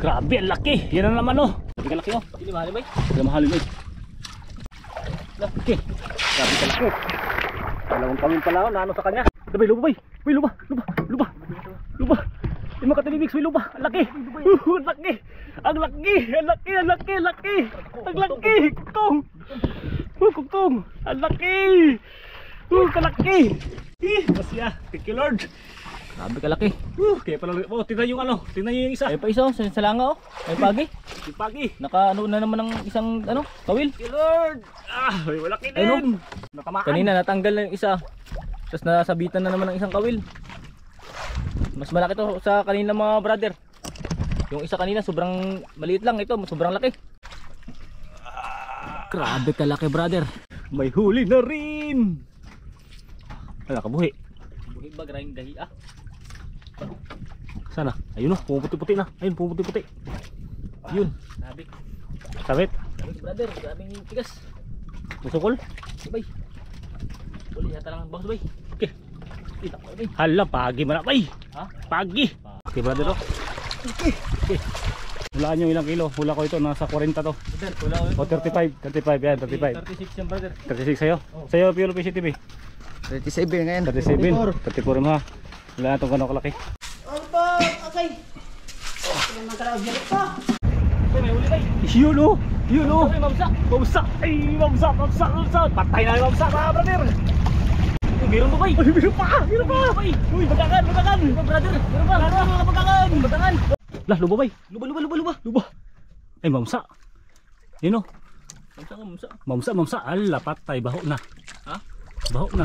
Grabe, ang laki. Yan na naman oh. Grabe ka laki oh. Hindi mahal ba? Hindi mahalin eh. Laki. Grabe ka laki. Dalawang kawin pala ako, naano sa kanya. Sabay, luba bay. Uy, luba. Yung mga katibibig, may luba. Ang laki. Ang laki. Ang laki. Ang laki. Ang laki. Ang laki. Ang laki. Kukong. Kukong. Ang laki. Kalaki. Masya. Thank you Lord. Grabe kalaki. Kaya pala, oh, tingnan yung ano, tingnan yung isa. Ay pa isa, sa langa oh. Ay pagi. Yung pagi. Naka ano na naman ng isang ano, kawil. Thank you Lord. May malaki din. Ay, no? Natamaan. Kanina natanggal na yung isa. Tapos nasabitan na naman ng isang kawil. Mas malaki to sa kanina mga brother. Yung isa kanina sobrang maliit lang, ito sobrang laki. Grabe kalaki brother. May huli na rin. Wala kabuhi. Buhi ba grahing dahi ah. Sana? Ayun oh, pumuputi-puti na. Ayun, pumuputi-puti. Yun. Sabi. Sabit. Sabi brother, grabing tigas. Musukol. Sabay. Uli yata lang ang bangs sabay. Okay. Kita ko sabay. Hala, pagi man na bay. Ha? Pagi. Okay brother oh. Okay. Hulaan nyo ilang kilo. Hula ko ito, nasa 40 to. Brother, wala ko. O 35. 35 yan, 35. 36 yan brother. 36 sa'yo. Sa'yo, Piolo PCTV. 37 ngayon. 37. 34 mo ha. Wala na itong gano'ng kalaki. Opo, okay. Hindi naman kalawag pa. May uli bay. Yun oh. Yun oh. Ay mamsa. Mamsa. Ay, mamsa. Patay na yung mamsa mga brother. Meron ba bay? Ay, meron pa. Uy, bagangan. Brother, meron ba? Meron mga bagangan. Lah, luba bay. Luba. Ay, mamsa. Yun oh. Mamsa. Mamsa. Ala, patay. Baho na. Ha? Baho na.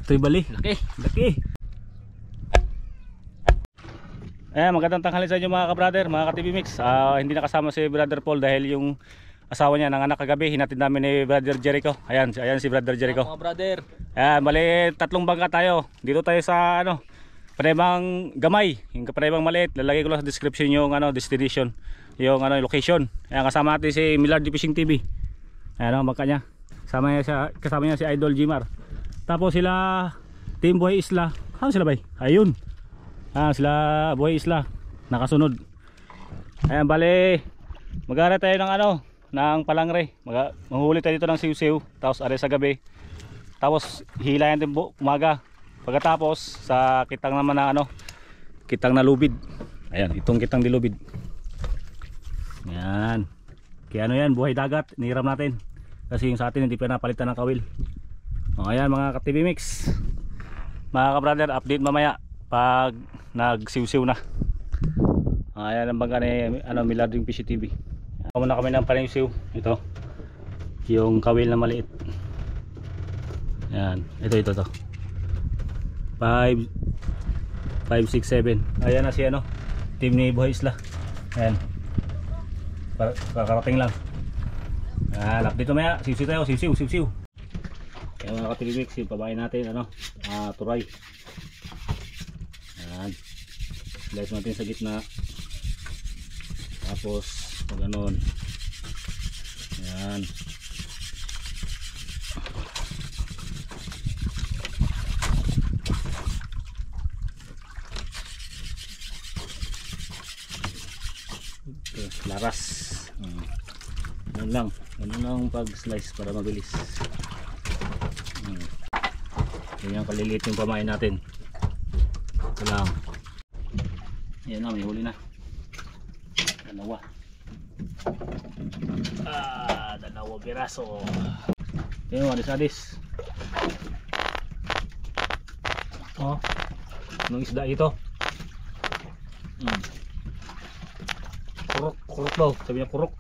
Ito'y bali. Laki. Magandang tanghali sa inyo mga ka-brother, mga ka-TV Mix. Hindi nakasama si Brother Paul dahil yung asawa niya nanganak kagabi. Hinatid namin ni Brother Jericho. Ayan si Brother Jericho. Mga brother. Bali, 3 bangka tayo. Dito tayo sa Panebang Gamay. Yung Panebang maliit. Lalagay ko lang sa description yung destination, yung location. Kasama natin si Millard Fishing TV. Ayan ang bangka niya. Kasama niya si Idol Jimar. Tapos sila Team Buhay Isla. Ano sila bay? Ayun. Sila Buhay Isla. Nakasunod. Ayan, bali mag-aara tayo ng palangre. Manghuli tayo dito ng siw-siw. Tapos are sa gabi. Tapos hilayan din umaga. Pagkatapos sa kitang naman na kitang na lubid. Ayan, itong kitang dilubid. Ayan. Kaya yan, buhay dagat. Niram natin. Kasi yung sa atin hindi pa napalitan ng kawil. Ayan mga ka-TV Mix. Mga ka-brother, update mamaya pag nagsiw-siw na. Ayan ang bangka ni Millard PCTV. Muna kami ng panisiw. Ito yung kawil na maliit. Ayan, ito 5, 6, 7. Ayan na si team ni Buhay Isla. Ayan, kakarating lang. Ayan, update maya. Siw-siw tayo, siw-siw. Kaya mga ka-TV Mix, yung pabahin natin turay. Ayan, slice natin sa gitna. Tapos ganon. Ayan. Laras. Ganun lang pag slice para mabilis. Yan yung kaliliit yung pamain natin. Ito lang. Ayan na, may huli na. Dalawa piraso. Ayan, adis-adis. Anong isda ito? Kurok daw. Sabi niya kurok.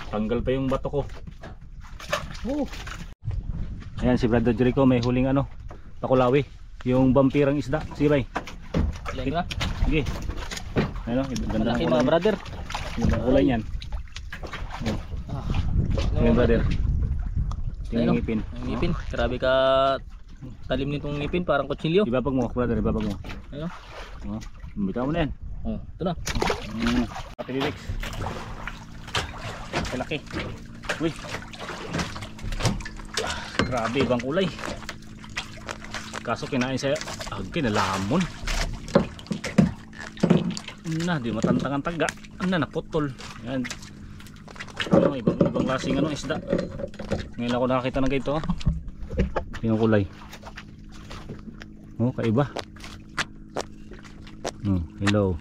Tanggal pa yung bato ko. Ayan si Brother Jericho, may huling pakulawi. Yung vampirang isda. Sige bay. Ilang na? Sige. Ayun, ganda malaki ng mga brother. Yung kulay niyan. Ayan brother. Yung ngipin. Yung ngipin. Grabe ka talim nitong ngipin, parang kutsilyo. Ibabag mo brother, ibabag mo. Ayun. Bitaw mo na yan. Ito na. Kapililix. Laki. Uy. Grabe, ibang kulay. Kaso kinain siya. Kinalaman. Di matantang ang taga. Ano na naputol. Yan. Ano, ibang klaseng ano isda. Ngayon ako nakakita ng ganito. Yung kulay. Oh, kaiba. Hello.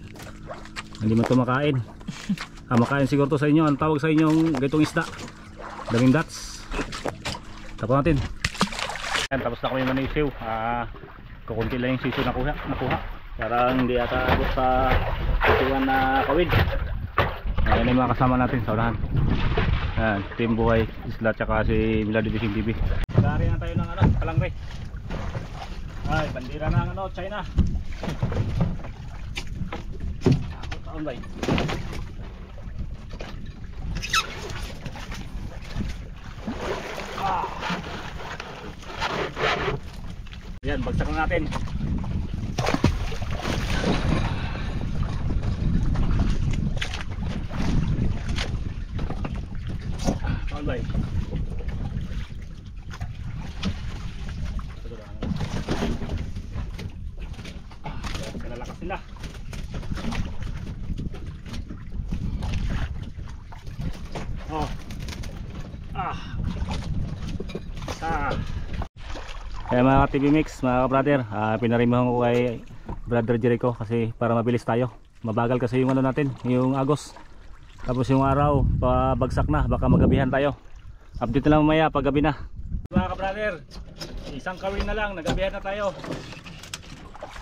Hindi mo ito makain. Makain siguro to sa inyo. Ang tawag sa inyong ganitong isda, daming dots. Tapos natin. Yan, tapos na kami manisiw. Kukunti lang yung sisiw nakuha. Para hindi ata abot sa ituan na kawid. Ayan yung mga kasama natin sa unahan. Ayan, Team Buhay Isla tsaka si Millardy Fishing TV. Dari na tayo ng ano, Palangre. Ay, bandira ng ano, China. Taon ba yun? Yan, bagsak na natin. Taon ba yun? Kalalakas sila. Kaya mga TV Mix, mga brother, pinarimahan ko kay Brother Jericho kasi para mabilis tayo. Mabagal kasi yung ano natin, yung agos. Tapos yung araw, pabagsak na, baka magabihan tayo. Update na lang mamaya pag gabi na. Mga brother, isang kawin na lang, nagabihan na tayo.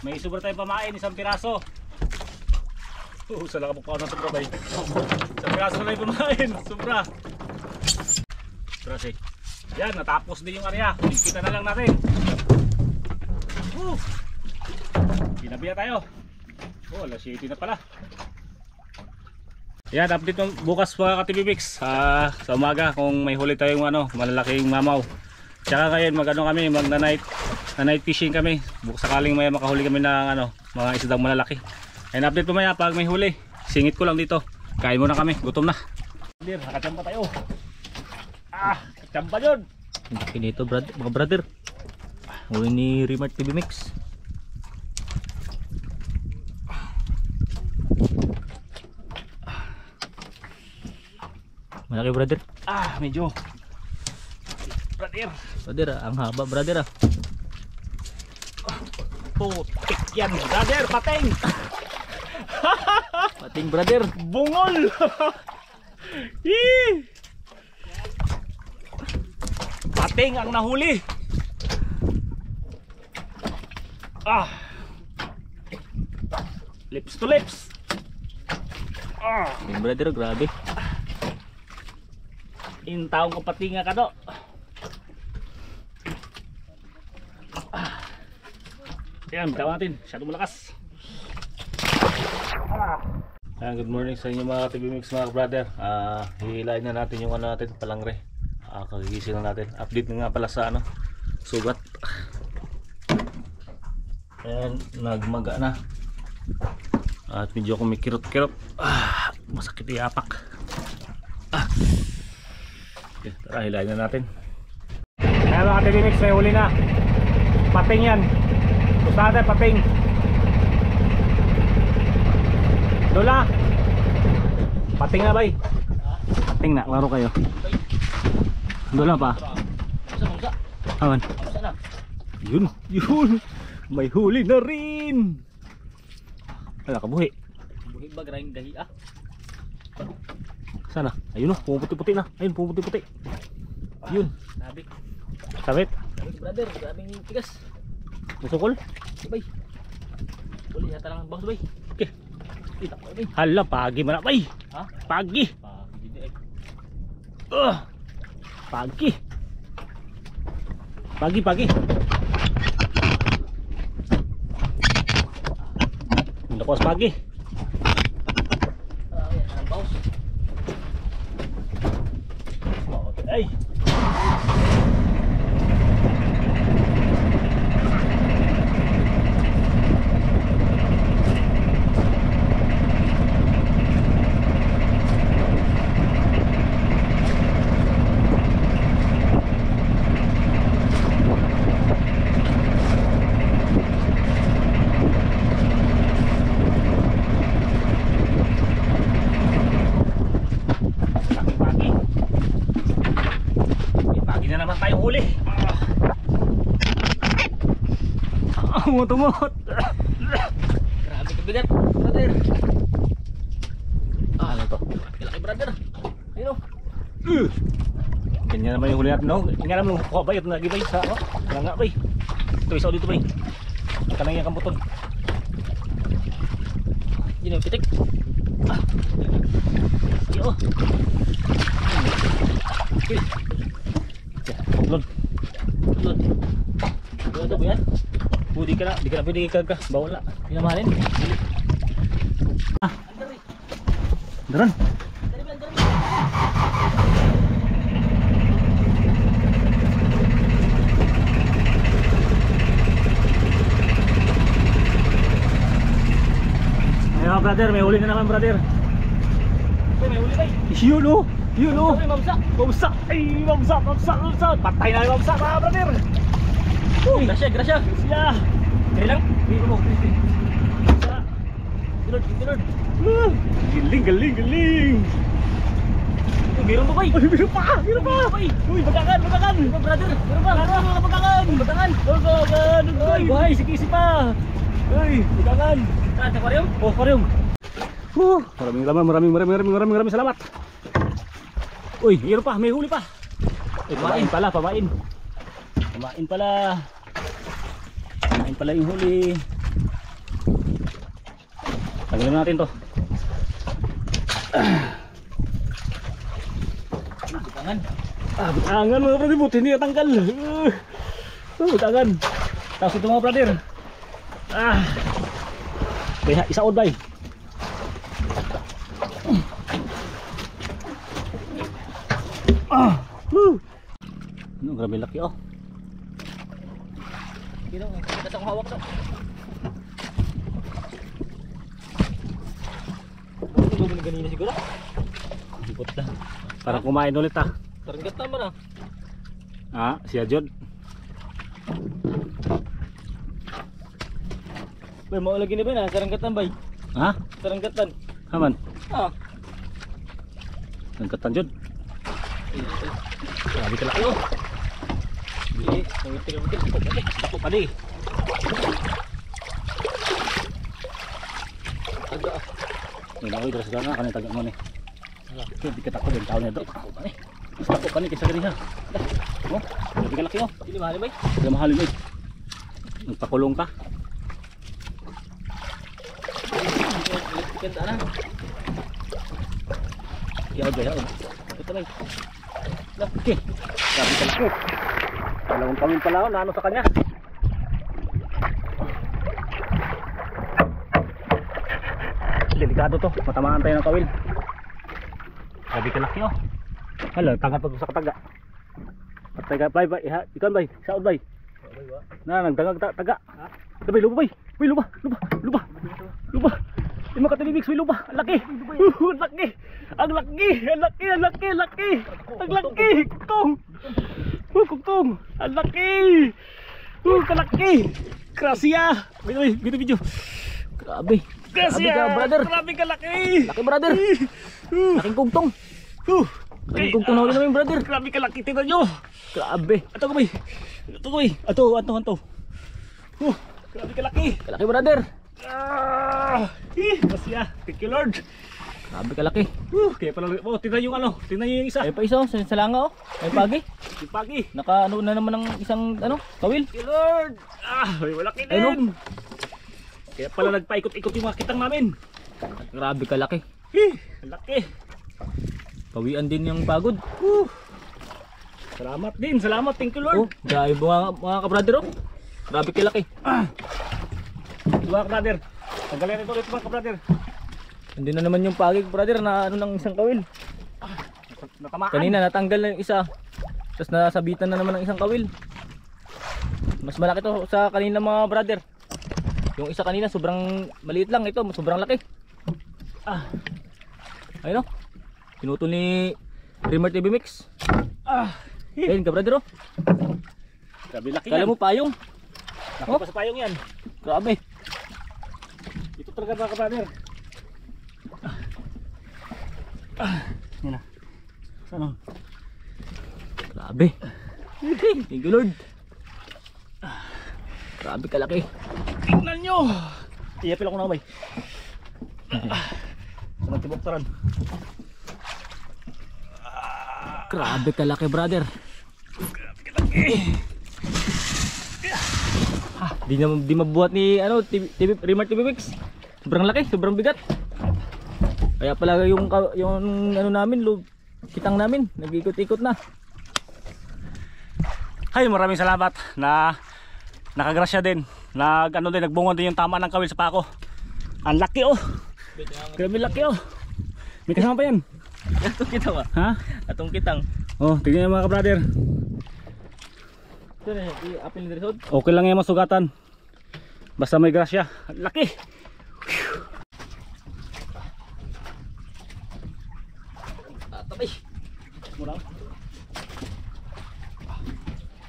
May sobra tayong pamain, isang piraso. Sala ka po na sobra tayo. Isang piraso na tayong pamain, sobra. Sobra yan, natapos din yung area. Kita na lang natin. Binabiya tayo. Alas 7 na pala. Yan, update bukas mga ka-TV Mix. Sa umaga kung may huli tayong ano, malalaking mamaw. Tsaka ngayon mag-night fishing kami. Bukas sakaling may makahuli kami ng ano, mga isdang malalaki. And update mamaya pag may huli. Singit ko lang dito. Kain muna kami, gutom na. Nakachamba tayo. Chamba yun. Hindi ito mga brother. Huli ni Remart TV Mix. Malaki brother. Medyo. Brother, ang haba brother. Putik yan brother, pating. Pating brother. Bungol. Pating ang nahuli. Lips to lips. Yung brother, grabe. Intaong ko patinga ka do. Yan, bitaw natin. Masyadong malakas. Good morning sa inyo mga TV Mix, mga brother. Hihilain na natin yung ano natin, palangre. Kagigising na natin. Update na nga pala sa ano, sugat. Ayan, nagmaga na. At medyo kumikirot-kirot. Masakit iapak. Okay, tara, hilain na natin. Ayan mga TV Mix, may huli na. Pating yan. Gusto natin pating. Lola, pating na bay. Pating na, laro kayo. Lola pa. Awan. Yun. May huli na rin. Wala ka buhi. Buhi ba graing dahi Sana? Ayun o, pumuputi-puti na. Ayun, pumuputi-puti. Yun. Sabit. Sabit. Brother, grabing tigas. Musukol. Sabay. Uli yata lang ang bang sabay. Okay. Kita ko bay. Hala, pagi man na bay. Pagi. Pagi. Pagi. Lakas pagi. Ang baus. Ay. Tumot. Grabe ka bigat, brother. Ano to? Laki brother. Ayun o. Ganyan naman yung huli natin, no? Ganyan naman yung kuha ba? Ito na lagi ba? Sa ano? Wala nga ba? Ito isa dito ba? Kanang yung kambuton. Yun yung pitik. Yo. Lod. Lod. Ano ba yan? Di ka na pwede ka. Bawal na. Pinamahalin. Daran. Ayo brother, may huli na naman brother. May huli ba? Yun o. Yun o. Ay, mamsa. Mamsa. Ay, mamsa. Patay na yung mamsa mga brother. Uy, grasya. Siya. Kaya lang. Hindi mo. Lord. Galing. Meron pa ba? Ay, meron pa. Uy, bagakan. Brother, meron pa. Bagakan. Uy, buhay, sikisi pa. Uy, bagakan. Sa aquarium? Oh, aquarium. Maraming salamat. Uy, meron pa, may huli pa. Pamain pala yung huli. Tanggalin natin to. Butangan. Butangan mga brother, buti hindi natanggal. Butangan. Tapos ito mga brother. Kaya isaod bay. Ano, grabe laki oh. Kino, kita sa hawak to. Lubo na ganina siguro. Lipot na. Parang kumain ulit ah. Taranggat naman Siya Jod. Bay, mau lagi ni bay na saranggatan bay. Ha? Saranggatan. Haman. Nagkatan Jod. Grabe ka laki oh. Hindi, tingnan. Tako pa di. Taga. Yan ako idras ka nga kanina taga mo ni. Hindi ka tako din tao niya do. Tako pa ni kaysa ganyan ha. Oh, grabe ka laki oh. Hindi mahal bay. Hindi mahalin eh. Nagpakulong ka. Ganda na. Yaod ba yaod? Ito lang. Okay. Grabe ka laki. Dalawang kawin pala ako na ano sa kanya. Delikado to. Matamaan tayo ng kawil. Grabe ka laki oh. Hala, tangat pa sa kataga. Patay ka bay bay. Ikan bay. Saod bay. Na nagdagag taga. Sabay lupa bay. Bay lupa. Di makatibig may lupa. Ang laki. Ang laki. Kukong. Ang laki. Kalaki. Gracia. Video. Grabe. Gracia. Grabe ka, brother. Grabe ka laki. Laki brother. Laking kugtong. Laking kugtong na uli namin brother. Grabe ka laki. Tingnan nyo. Grabe. Ato ko bay. Ato. Grabe ka laki. Kalaki brother. Gracia. Thank you Lord. Grabe kalaki. Kaya pala, tingnan yung isa. Ay pa isa sa langa Ay pagi. Yung pagi. Naka ano na naman ng isang kawil. Thank you Lord. May malaki din. Ay, no? Kaya pala nagpaikot-ikot yung mga kitang namin. Grabe kalaki. Laki. Pawian din yung pagod. Salamat din. Thank you Lord. Grabe mga kabrader Grabe kalaki. Mga kabrader. Tanggalin ito mga kabrader. Hindi na naman yung pagi brother na ano ng isang kawil. Natamaan. Kanina natanggal na yung isa. Tapos nasabitan na naman ng isang kawil. Mas malaki to sa kanina mga brother. Yung isa kanina sobrang maliit lang, ito sobrang laki. Ayun pinutol ni Rimmer TV Mix. Ayun ka brother Grabe laki Kala yan. mo payong. Laki pa sa payong yan. Grabe. Ito talaga mga kabrader. Yan na. Saan? Grabe. Thank you Lord. Grabe kalaki. Tignan nyo. Iyapil ako na kamay. Sa nagtibok-taran. Grabe kalaki brother. Di mabuhat ni ano Remark TV Mix. Sobrang laki, sobrang bigat. Kaya pala yung ano namin, kitang namin, nag-ikot-ikot na. Hay, maraming salamat na nakagrasya din. Nagbungon din yung tama ng kawil sa pako. Ang laki oh. Grabe laki oh. May kasama pa yan. Atong kitang ba? Ha? Atong kitang. Oh, tignan nyo mga ka-brother. Ito na, i-apil ni Resod. Okay lang yan masugatan. Basta may grasya. Ang laki. Tatapay. Muna.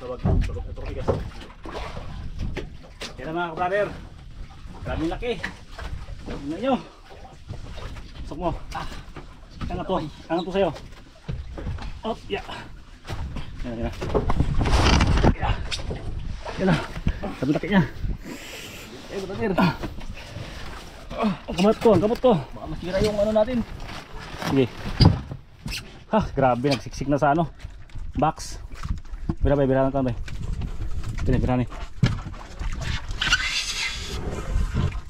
Sabag ito bigas. Yan na mga ka-brother. Maraming laki. Tignan nyo. Pasok mo. Kangat to sa'yo. Oh, yeah. Yan. Yan na. Sabi laki niya. Brother. Ang kamot ko. Baka masira yung ano natin. Sige. Ha, grabe. Nagsiksik na sa ano. Box. Birahan ka ba? Birahan eh.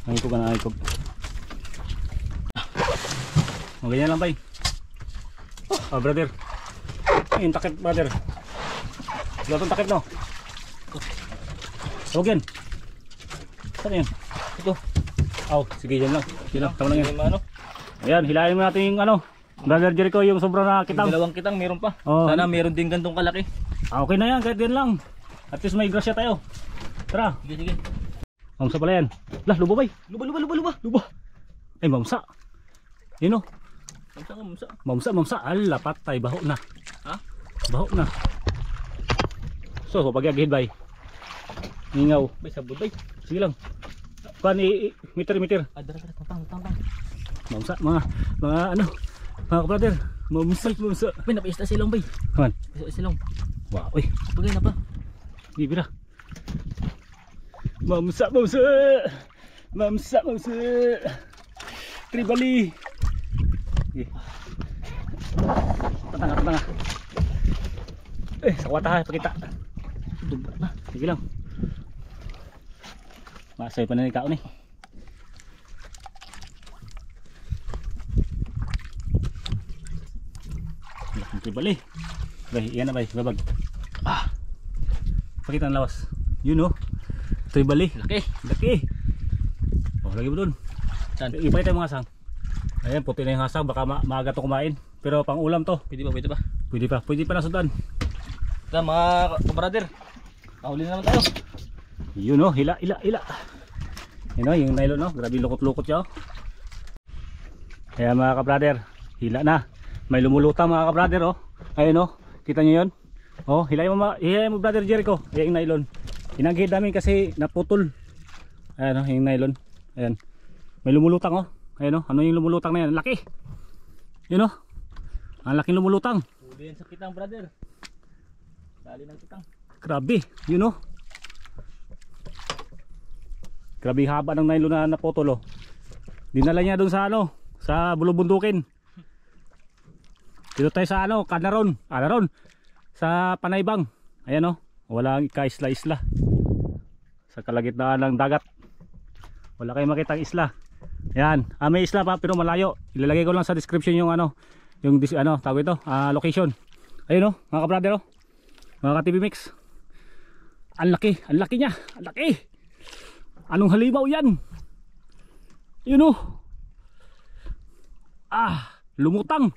Nangikog ka na, nangikog. Ganyan lang bay. Oh, brother. Yung takip brother. Gatong takip no. Huwag yan. Saan yan? Ito. Aw, sige yan lang. Yan lang, tama lang yan. Ano? Ayan, hilahin mo natin yung ano, Brother Jericho, yung sobrang na Yung kitang. dalawang kitang meron pa. Oh. Sana meron din gantong kalaki. Ah, okay na yan, kahit yan lang. At least may grasya tayo. Tara. Sige. Mamsa pala yan. Lah, luba bay. Luba. Ay, mamsa. Yun o. Mamsa. Ala, patay. Baho na. Ha? Baho na. So, pagyagihid bay. Ningaw. Bay, sabod bay. Sige lang. Kuhan, meter. Dara, tang. Mamsa, mga ano. Mga brother. Mamsa. Bay, napaista silong bay. Kuhan. Silong. Wow, uy. Pagay na pa. Bibira. Mamsa. Tribali. Tanga. Sa kwata ha, pakita. Dubat na. Sige lang. Masay pa na ni kaon eh. Laking tribali. Bay, iyan na bay, babag. Pakita ang lawas. Yun oh. Tribali. Laki. Oh, lagi mo dun. Saan? Ipakita yung mga hasang. Ayan, puti na yung hasang. Baka maaga to kumain. Pero pang ulam to. Pwede ba? Pwede pa nasudan. Ito mga brother. Kahuli na naman tayo. Yun oh, hila. Yun oh, yung nylon oh. Grabe lukot-lukot siya oh. Kaya mga ka-brother, hila na. May lumulutang mga ka-brother oh. Ayun oh, kita nyo yun. Oh, hilayin mo brother Jericho. Ayan yung nylon. Inagihid namin kasi naputol. Ayan oh, yung nylon. Ayan. May lumulutang oh. Ayan oh, ano yung lumulutang na yan? Laki. Yun oh. Ang laking lumulutang. Huli yan sa kitang brother. Dali ng kitang. Grabe, yun oh. Grabe haba ng nylon na naputol oh. Dinala niya doon sa ano, sa bulubundukin. Dito tayo sa ano, Kanaron. Sa Panaybang. Ayan oh, walang ka-isla-isla. Sa kalagitnaan ng dagat. Wala kayong makitang isla. Ayan, may isla pa pero malayo. Ilalagay ko lang sa description yung ano, tawag ito, location. Ayun oh, mga ka-brother oh. Mga ka-TV Mix. Ang laki niya. Anong halimaw yan? Yun oh. Lumutang.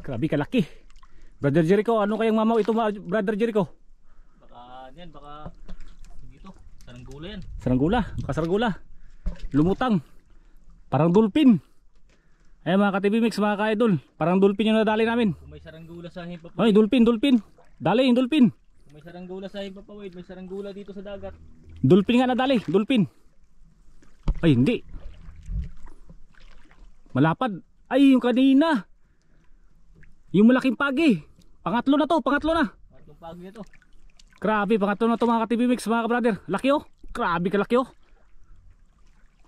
Grabe kalaki. Brother Jericho, ano kayang mamaw ito Brother Jericho? Baka dito, saranggula yan. Saranggola. Lumutang. Parang dolphin. Ay mga ka-TV Mix, mga ka-idol. Parang dolphin yung nadali namin. Kung may saranggula sa himpapawid. Ay, dolphin. Dali yung dolphin. Kung may saranggula sa himpapawid, may saranggula dito sa dagat. Dolphin nga nadali, dolphin. Ay, hindi. Malapad. Ay, yung kanina. Yung malaking pagi. Pangatlo na. Atong pagi ito. Grabe, pangatlo na ito mga ka-TV Mix mga ka-brother. Laki oh. Grabe kalaki oh.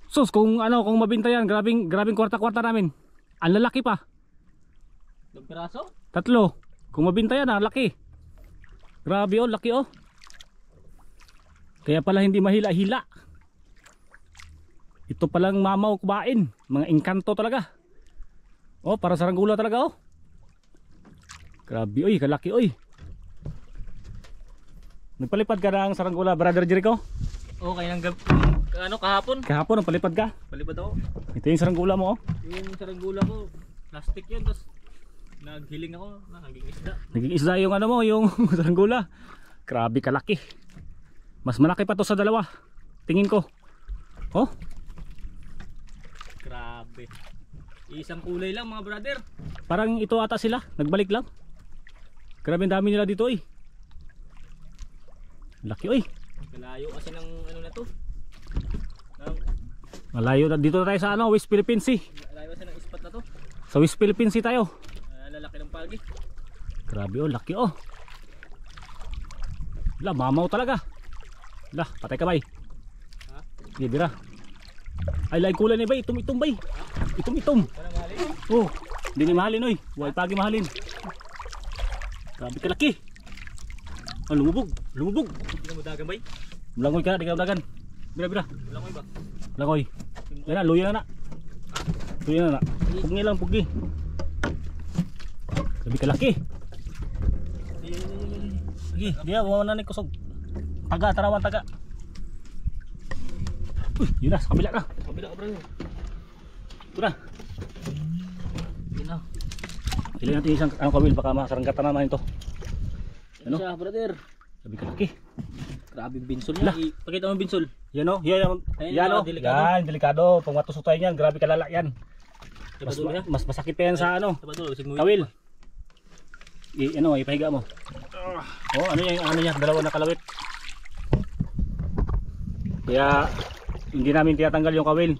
Sus, kung mabinta yan, grabing kwarta-kwarta namin. Ang lalaki pa. Ilang piraso? 3. Kung mabinta yan, laki. Grabe oh, laki oh. Kaya pala hindi mahila-hila. Ito palang mamaw kumain. Mga engkanto talaga. Oh, para saranggula talaga oh. Grabe oy, kalaki oy. Nagpalipad ka ng saranggula, Brother Jericho? Oo, kaya kahapon. Kahapon nagpalipad ka? Palipad ako. Ito yung saranggula mo oh. Yung saranggula ko, plastic yun. Tapos naghiling ako, naging isda. Naging isda yung yung saranggula. Grabe kalaki. Mas malaki pa to sa dalawa. Tingin ko. Oh. Grabe. Isang kulay lang mga brother. Parang ito ata sila. Nagbalik lang. Grabe ang dami nila dito eh. Laki oy. Kalayo kasi ng na to. Malayo na dito na tayo sa West Philippine Sea. Kalayo kasi ng spot na to. Sa West Philippine Sea tayo. Lalaki ng pagi. Grabe oh, laki oh. La, mamaw talaga. La, patay ka bay. Ha? Hindi bira. Ay, lain kulay ni bay, itom bay. Itom. Para mahalin. Oh, hindi ni mahalin oy. Huwag pagi mahalin. Grabe kalaki. Oh, lumubog. Hindi na mo dagan ba? Langoy ka na, di ka dagan. Bira. Langoy ba? Langoy. Yan na, luya na. Luya na. Pugi lang, pugi. Grabe kalaki. Sige, dia wawa na ni kusog. Tarawan taga. Yun na, sa kabila na. Kabila ka bro. Ito na. Yun na. Pili natin isang kawil, baka masaranggatan naman ito. Ano? Siya brother. Grabe kalaki. Grabe yung binsol niya. Pakita mo yung binsol. Yan o, yan Ayun, o. delikado. Yan, delikado. Pag matusutan yan, grabe kalala yan. Mas masakit pa yan sa kawil. Ipahiga mo. Oh, ano yan, dalawa na kalawit. Kaya hindi namin tinatanggal yung kawil.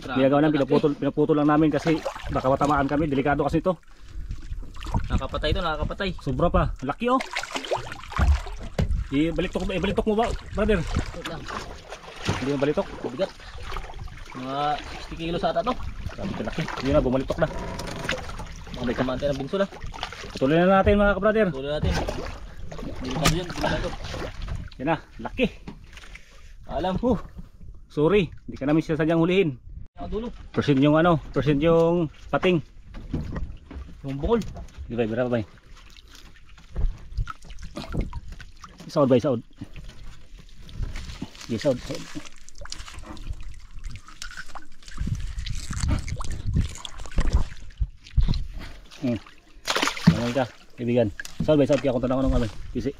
Ginagawa namin, pinaputol lang namin kasi baka matamaan kami, delikado kasi ito. Nakakapatay. Sobra pa, laki oh. Ibalitok mo ba, brother? Wait lang. Hindi mo balitok? Bigat. Mga 60 kilos ata to. Grabe kalaki. Yun na, bumalitok na. Mga kamante ng binsol Tuloy na natin mga ka-brother. Tuloy natin. Delikado yan, delikado. Yan na, laki. Alam. Sorry, hindi ka namin sinasadyang hulihin. Dulo. Percent yung pating. Yung bungol. Di ba, berapa ba? Saud ba, saud. Di saud. Naman ka, kaibigan. Saud ba, saud kaya kung tanong ko nung kisi.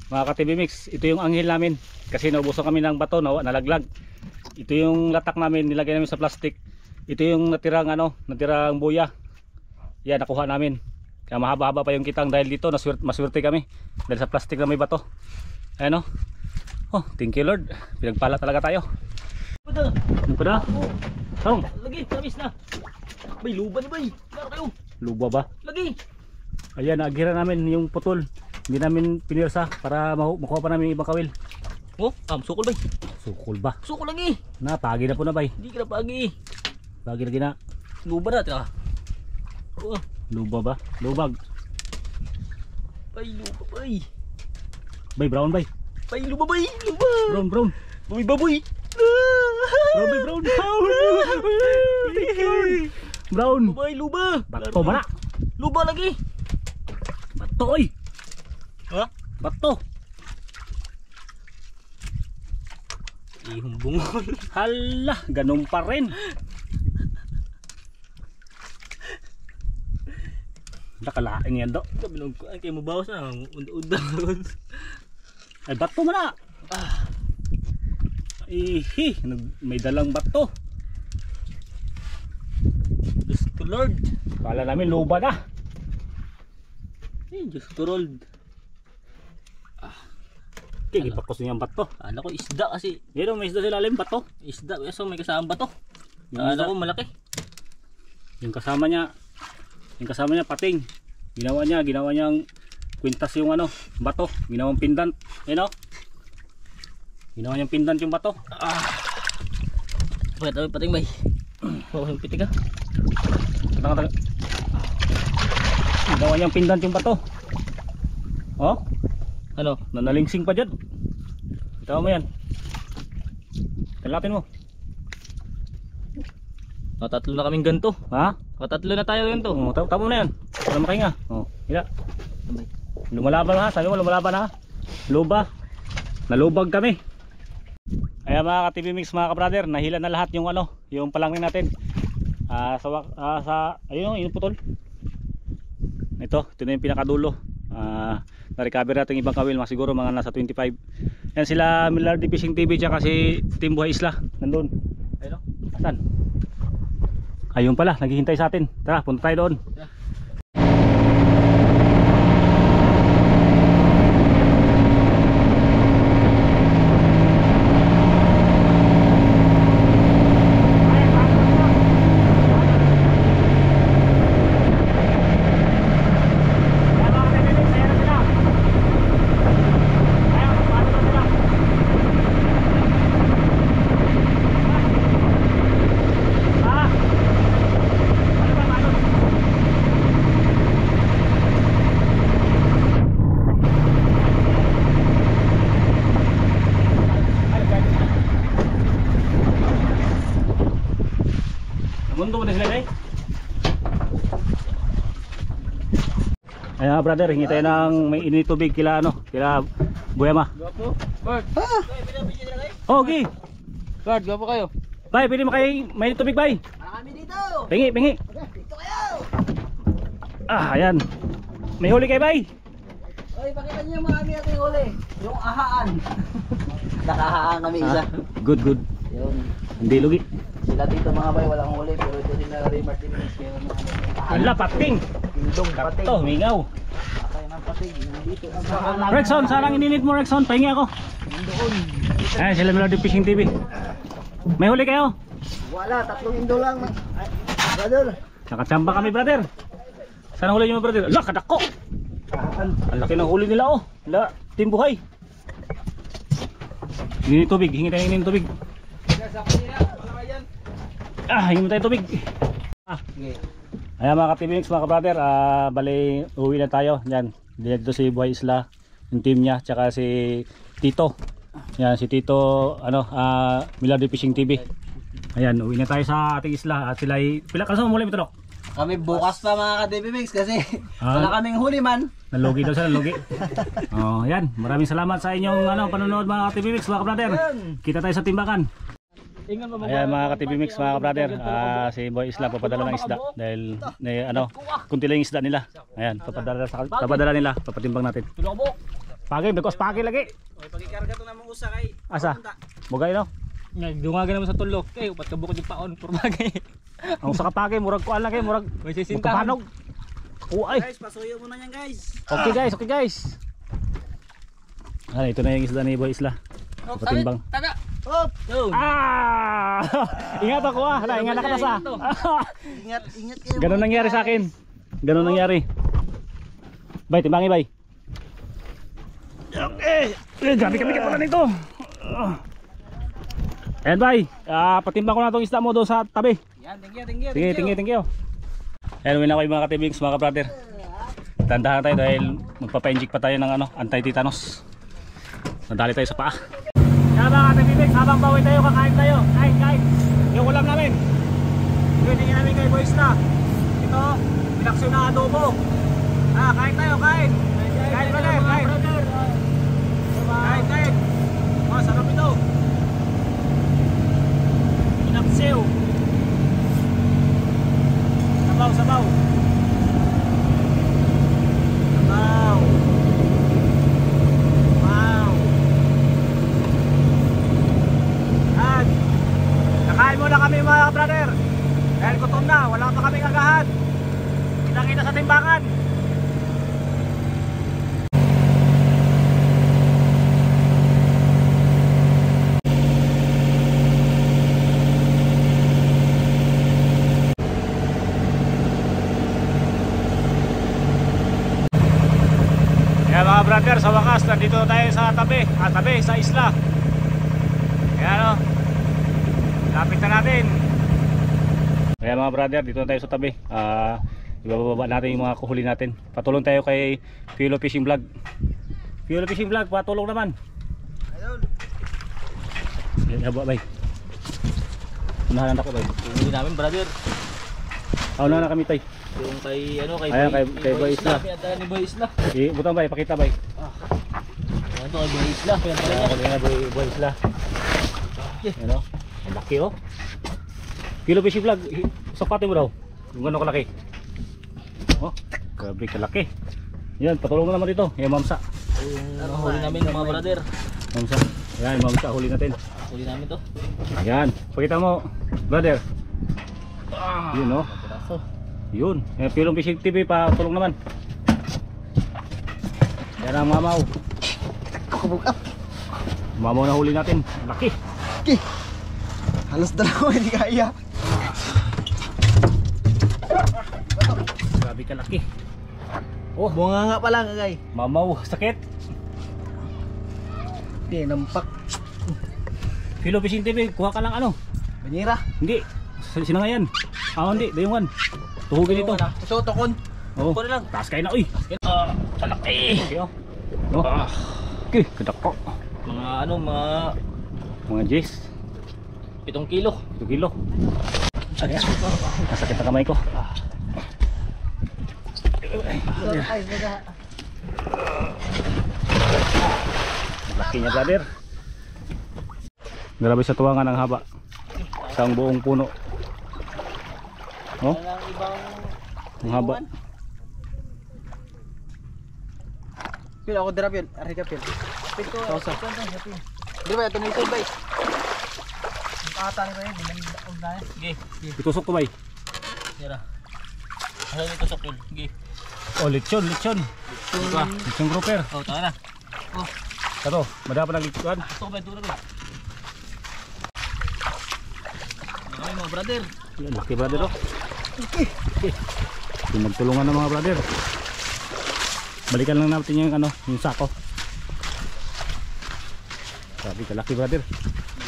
Mga ka-TV Mix, ito yung anghel namin. Kasi naubusan kami ng bato, nalaglag. Ito yung latak namin, nilagay namin sa plastic. Ito yung natirang buya. Yan, nakuha namin. Kaya mahaba-haba pa yung kitang dahil dito maswerte kami. Dahil sa plastic na may bato. Ayan o. Oh, thank you Lord. Pinagpala talaga tayo. Ano pa na? Sarong. Lagi, tamis na. Bay, luba ni bay. Laro kayo. Luba ba? Lagi. Ayan, naagira namin yung putol. Hindi namin pinirsa para makuha pa namin yung ibang kawil. Oh, sukol bay. Sukol ba? Sukol lagi. Pagi na po na bay. Hindi ka na pagi. Pagi lagi na. Luba na ito. Oh. Luba ba? Lubag. Bay, luba bay. Bay, brown bay. Bay, luba bay. Luba. Brown. Baboy, baboy. Brown bay, brown. Brown. Bay, luba. Bato ba na? Luba lagi. Bato oy. Ha? Bato. Ihong bungol. Hala, ganun pa rin. Nakalain yan do. Kabilog ko. Ay, kayo mabawas na. Unda-unda. Ay, bato mo na. Ihi, may dalang bato. Diyos ko Lord. Kala namin luba na. Diyos ko Lord. Kikipakos niya ang bato. Ano ko, isda kasi. Pero may isda sila alim bato. Isda, so may kasamang bato. Yung isda. Ano ko, malaki. Yung kasama niya pating. Ginawa niyang kwintas yung ano, bato. Ginawang pendant. Ayun o. Ginawa niyang pendant yung bato. Pakita mo pating bay. Oo, yung pitik ah. Tanga. Ginawa niyang pendant yung bato. Oh, Ano? nanalingsing pa dyan. Itaw mo yan. Talapin mo. Tatlo na kaming ganto. Ha? Tatlo na tayo ganto. Oh, tamo na yan. Wala makahinga. Oh, hila. Bay. Lumalaban ha, sabi mo lumalaban ha. Luba. Nalubag kami. Ayan mga ka-TV Mix, mga ka-brother, nahila na lahat yung ano, yung palangin natin. Ayun yung putol. Ito na yung pinakadulo. Na-recover natin ibang kawil, siguro mga nasa 25. Yan sila Milardi Fishing TV tsaka si Team Buhay Isla. Nandun. Ayun o. Asan? Ayun pala, naghihintay sa atin. Tara, punta tayo doon. Mundo mo na sila guys. Ayan brother, hingi tayo ng may init tubig kila ano, kila Buyama. Gapo. Bert. Oh, okay. Bert, gapo kayo. Bay, pwede mo kayo may init tubig bay. Marami dito. Pingi. Dito kayo. Ayan. May huli kayo bay. Oy, pakita niyo marami ating huli. Yung ahaan. Nakahaan kami isa. Good. Yun. Hindi lugi. Sila dito mga bay walang huli pero ito sila Ray Martinez meron mga Wala, pating. Tindong pating. Ito, mingaw. Patay ng pating. Nandito ang ahaan. Rexon, saan ang ininit mo Rexon? Pahingi ako. Nandoon. Ayan, sila Melody Fishing TV. May huli kayo? Wala, 3 indo lang. Ay, brother. Nakachamba kami brother. Saan ang huli nyo brother? Ala, kadako. Ang laki ng huli nila oh. Ala, Team Buhay. Hingi tubig, hingi tayo ng tubig. Hingi tayo tubig. Ayan mga ka-TV Mix, mga ka-brother, bali uwi na tayo. Yan, dito si Buhay Isla, yung team niya, tsaka si Tito. Yan, si Tito, Milardi Fishing TV. Ayan, uwi na tayo sa ating isla. At sila ay, pila kasama muli ito, Kami bukas pa mga ka-TV Mix kasi wala kaming huli man. Nalugi daw sila, nalugi. Oh, yan. Maraming salamat sa inyong panonood mga ka-TV Mix, mga ka-brother. Kita tayo sa timbakan. Ayan mga ka-TV Mix, mga ka-brother. Si Boy Isla papadala ng isda dahil kunti lang yung isda nila. Ayan, papadala nila, papatimbang natin. Pagi, because pagi lagi. Oy, pagikarga to na mong usa kay. Asa? Bugay no? Dungagan naman sa tulog. Upat ka bukod yung paon. Purbagay. Ang sa kapagi, murag kuan lagi, murag May sisintahan. magkapanog. Uay. Guys, pasuyo mo na yan guys. Okay guys. Ito na yung isda ni Boy Isla. Papatimbang. Taga. Hop. Ingat ako ingat na ka sa. Ingat kayo. Ganun nangyari sa akin. Ganun nangyari. Bay, timbangi bay. Gabi pala nito. Ayan bay, patimbang ko na itong isda mo doon sa tabi. Yan, thank you. Ayan, uwi na kayo mga ka-TVX, mga ka-brother. Tandahan tayo dahil magpapa-inject pa tayo ng anti-tetanus. Nadali tayo sa paa. Kaya mga ka-TVX, habang bawi tayo, kakain tayo. Kain. Yung ulam namin. Tingin namin kay Boys na. Ito, pinaksyon na adobo. Kain tayo, kain. Kain pala, kain. Kain. Sarap ito. Pinaksyo. Sabaw. Wow. At nakain muna kami mga brother. Dahil gutom na, wala pa kaming agahan. Kita sa timbangan. sa wakas, nandito tayo sa tabi sa isla. Ayan o. Lapit na natin. Kaya mga brother, dito na tayo sa tabi. Ibababa natin yung mga kuhuli natin. Patulong tayo kay Piolo Fishing Vlog. Piolo Fishing Vlog, patulong naman. Ayun. Yan, haba bay. Unahan ako bay. Huli namin brother. Unahan na kami tay. Yung kay ano Ayan, kay Boy Isla. Pinadala ni Boy Isla. Butang bay, pakita bay. Ano to kay Boy Isla? Pinadala niya. Ako na Boy Isla. Ano? Ang laki oh. Piolo Fishing Vlog, sapatin mo daw. Kung gano'n kalaki. Oh, grabe kalaki. Yan, patulong na naman dito. Yan, mamsa. Yung huli namin mga brother. Mamsa. Yan, mamsa, huli natin. Huli namin to. Ayan, pakita mo, brother. Yun oh. Piraso. Yun, Pilong Fishing TV, patulong naman. Yan ang mamaw. Mamaw na huli natin. Laki. Okay. Halos dalawa, hindi kaya. Grabe kalaki. Oh, Bunga nga pa lang, agay. mamaw, sakit. Hindi, nampak. Pilong Fishing TV, kuha ka lang ano. Banyera. Hindi, sino nga yan? Hindi, dayungan. Tuhugin dito. So, tokon. Oh, Kunin lang. taas kayo na, uy. Kalaki. Okay, oh. Oh. Okay, kadako. Mga ano, mga Mga J's, 7 kilo. 2 kilo. Ayan, nasakit na kamay ko. Ay, baga. Laki niya brother. Grabe sa tuwangan ang haba. Isang buong puno. Oh, Walang ibang ang haba. Pil, ako dira, Pil. Ari ka, Pil. Pil ko. Sausa. Di ba, ito na ito, bay. Ata ni Ray, binang na. Sige. Itusok ko bay. Tira. Ano nito sa pil? Sige. Oh, lechon. Ito ba? Lechon grouper. Oh, tara na. Oh, Kato, madapa ng lechon. ito ba ito na. Ano mga brother? Yan, laki brother oh. Okay. Magtulungan ng mga brother. Balikan lang natin yung ano, yung sako. Sabi kalaki brother.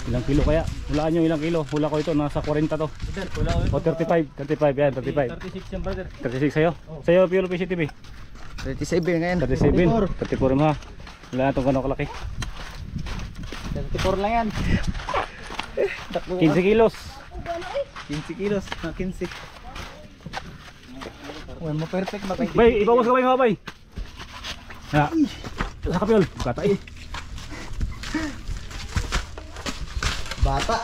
Ilang kilo kaya? Hulaan nyo ilang kilo. Hula ko ito, nasa 40 to. Wala ko. O 35 yan, 35. 36 yan brother. 36 sa'yo? Sa'yo, Piolo Fishing TV? 37 ngayon. 37. 34 mo ha. Wala na itong gano'ng kalaki. 34 lang yan. 15 kilos. 15 kilos. 15. Well, mo perfect ba kayo? Bay, ibawas ka bay mga bay. Ha. Sa kapyol. Katay. Bata.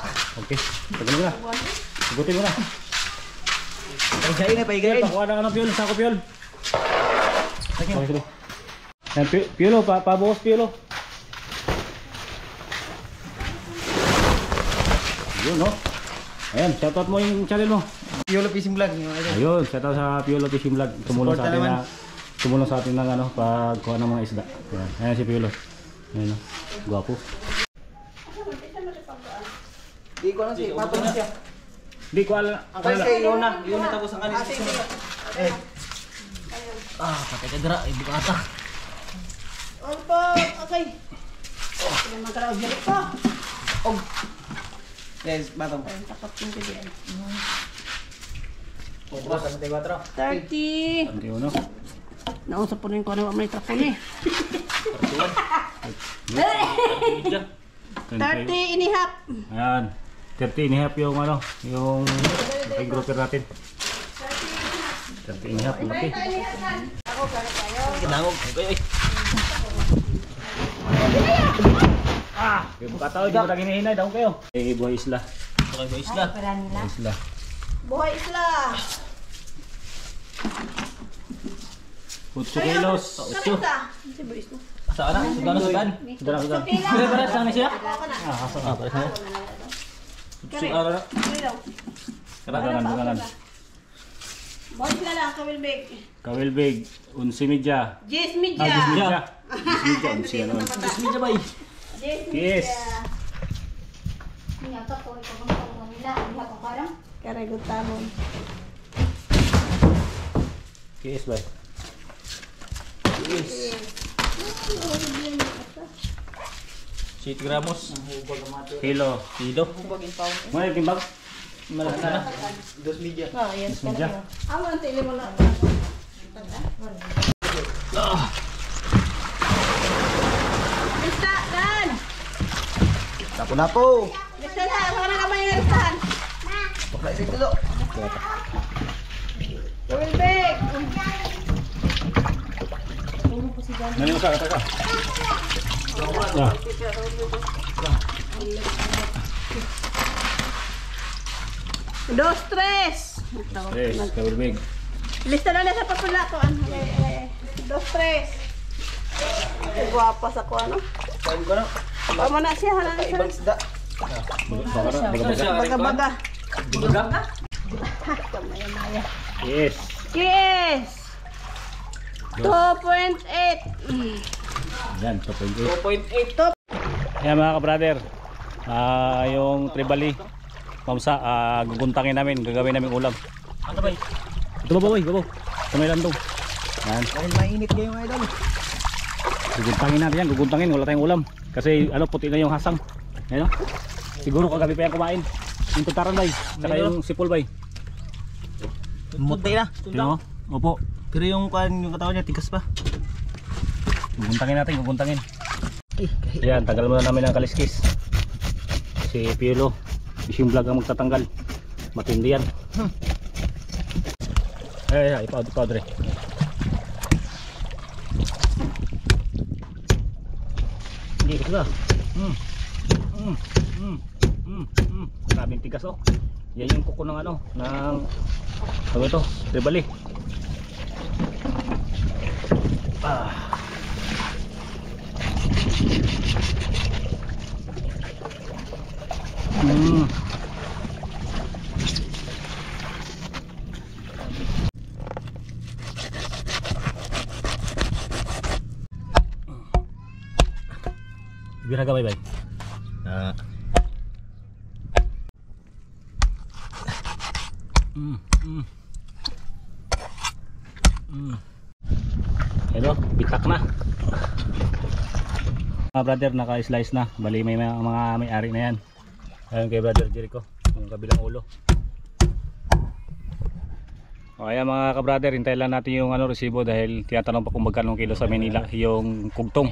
Okay. Tagal mo na. Sagutin mo na. Paigayin na, paigayin. Pakuha na ka ng Piolo. Sako Piolo. Okay, sige. Yan, Piolo. Pabuhos Piolo. Yun no. Ayan, shoutout mo yung channel mo. Piolo Fishing Vlog. Ayun, shoutout sa Piolo Fishing Vlog. Tumulong sa Support atin na na tumulong sa atin ng ano, pagkuha ng mga isda. Ayan, ayan si Piolo. Ayan no. Gwapo. Di ko lang siya. Pato na siya. Hindi ko alam. Ang kasi yun na. Yun na tapos ang kanis. Patay ka dira, ay bukata. Opo, okay. Naman ka raw dyan pa. Yes, batong. Takot yung bigyan. Obra, sa matay 4. 30. Hindi no. Nausap po rin ko na may trapon eh. 30 and a half. Ayan. 30 and a half yung ano, yung laki grouper natin. 30 and a half, laki. Kinangog. Okay. Yung bukataw, hindi mo na hinihinay, daw kayo. Eh, buhay isla. Ito kay Boy Isla. Buhay isla. Buhay isla. 8 kilos. Kanita. Si Boys mo. Saan na? Sudan na sudan. Sudan, sudan. Pare-pare saan na siya? Ah, Pare saan. sudan. Bugalan, bugalan. Buhay isla lang, kawilbig. Kawilbig, 11 media. Jess Ah, 10 media. media. 10 media, 11 naman. Yes, medyo bay. Jess Yes. Karagot tamon. Kiss ba? Yes. 7 gramos. Kilo. Kilo. Mga timbang. Malaki na. Dos media. Ah, yan. Media. Ang tili mo na. Bista, Dan! Lapo-lapo. Bista na, saka na kamay nga listahan. Bakla isang tulo. Kawil big! Nani mo sa kata. Ah. Dos, tres! Yes, kawilbig. Lista na na sa papula ko. Dos, tres. Ay, guwapa sa ko, ano? Sabi ko na. Pama na siya, halang Ibang sa isda. baga-baga. Buga? Kamaya-maya. Yes. Yes! 2.8. Yan, 2.8. 2.8. Yan mga ka-brother. Yung tribali. Pamsa, guguntangin namin, gagawin namin ulam. Ano ba? Ito ba boy? Babaw. Kamay lang daw. Yan. Dahil mainit ngayong idol. Guguntangin natin yan, guguntangin. Wala tayong ulam. Kasi puti na yung hasang. Ayan o. Siguro kagabi pa yan kumain. Yung tutaran bay. Tsaka yung sipol bay. Mutay na. Tingnan mo. Opo. Pero yung katawan niya, tigas pa. Guguntangin natin, guguntangin. Yan, tagal muna namin ang kaliskis. Si Piolo, Fishing Vlog ang magtatanggal. Matindi yan. Ipaudre. Hindi ko sila. Grabing tigas oh. Yan yung kuko ng ng ano ito, tribali. Biraga bay bay. Hello, bitak na. Mga brother, naka-slice na. Bali may mga may-ari na yan. Ayun kay brother Jericho, yung kabilang ulo. O kaya mga ka-brother, hintayin lang natin yung resibo dahil tinatanong pa kung magkano kilo sa Manila yung kugtong.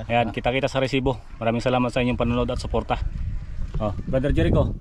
Ayan, kita-kita sa resibo. Maraming salamat sa inyong panonood at suporta. Brother Jericho.